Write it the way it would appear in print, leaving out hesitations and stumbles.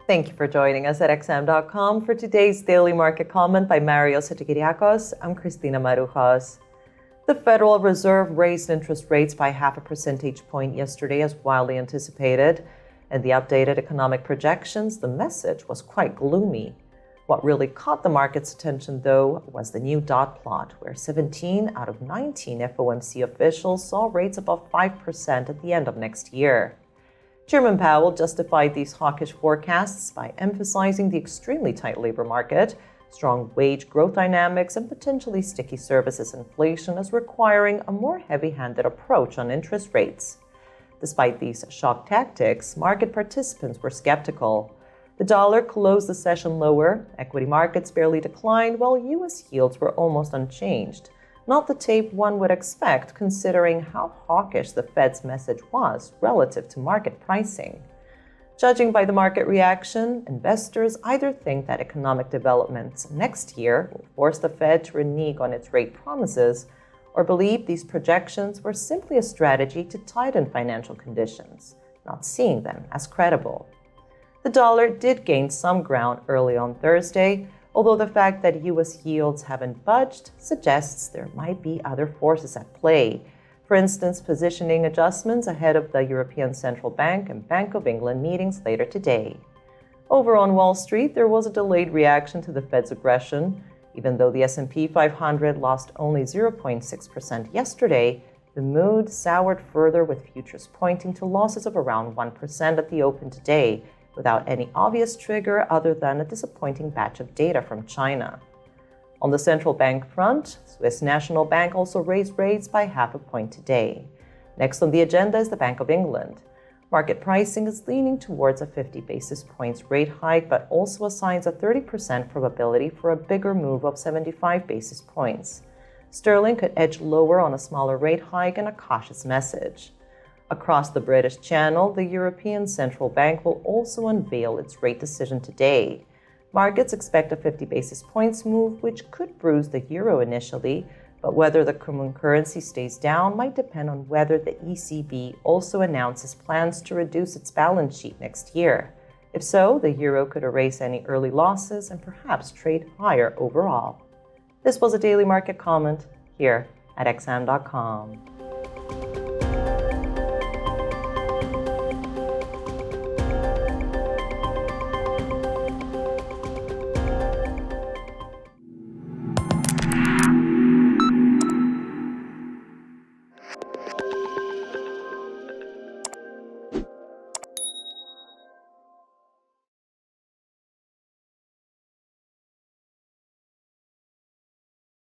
Thank you for joining us at XM.com for today's Daily Market Comment by Mario Sotiriakos. I'm Christina Marujas. The Federal Reserve raised interest rates by 0.5 percentage point yesterday as widely anticipated. In the updated economic projections, the message was quite gloomy. What really caught the market's attention, though, was the new dot plot, where 17 out of 19 FOMC officials saw rates above 5% at the end of next year. Chairman Powell justified these hawkish forecasts by emphasizing the extremely tight labor market, strong wage growth dynamics, and potentially sticky services inflation as requiring a more heavy-handed approach on interest rates. Despite these shock tactics, market participants were skeptical. The dollar closed the session lower, equity markets barely declined, while U.S. yields were almost unchanged. Not the tape one would expect, considering how hawkish the Fed's message was relative to market pricing. Judging by the market reaction, investors either think that economic developments next year will force the Fed to renege on its rate promises, or believe these projections were simply a strategy to tighten financial conditions, not seeing them as credible. The dollar did gain some ground early on Thursday, although the fact that U.S. yields haven't budged suggests there might be other forces at play. For instance, positioning adjustments ahead of the European Central Bank and Bank of England meetings later today. Over on Wall Street, there was a delayed reaction to the Fed's aggression. Even though the S&P 500 lost only 0.6% yesterday, the mood soured further, with futures pointing to losses of around 1% at the open today, without any obvious trigger other than a disappointing batch of data from China. On the central bank front, Swiss National Bank also raised rates by 0.5 point today. Next on the agenda is the Bank of England. Market pricing is leaning towards a 50 basis points rate hike, but also assigns a 30% probability for a bigger move of 75 basis points. Sterling could edge lower on a smaller rate hike and a cautious message. Across the British Channel, the European Central Bank will also unveil its rate decision today. Markets expect a 50 basis points move, which could bruise the euro initially, but whether the common currency stays down might depend on whether the ECB also announces plans to reduce its balance sheet next year. If so, the euro could erase any early losses and perhaps trade higher overall. This was a Daily Market Comment here at XM.com.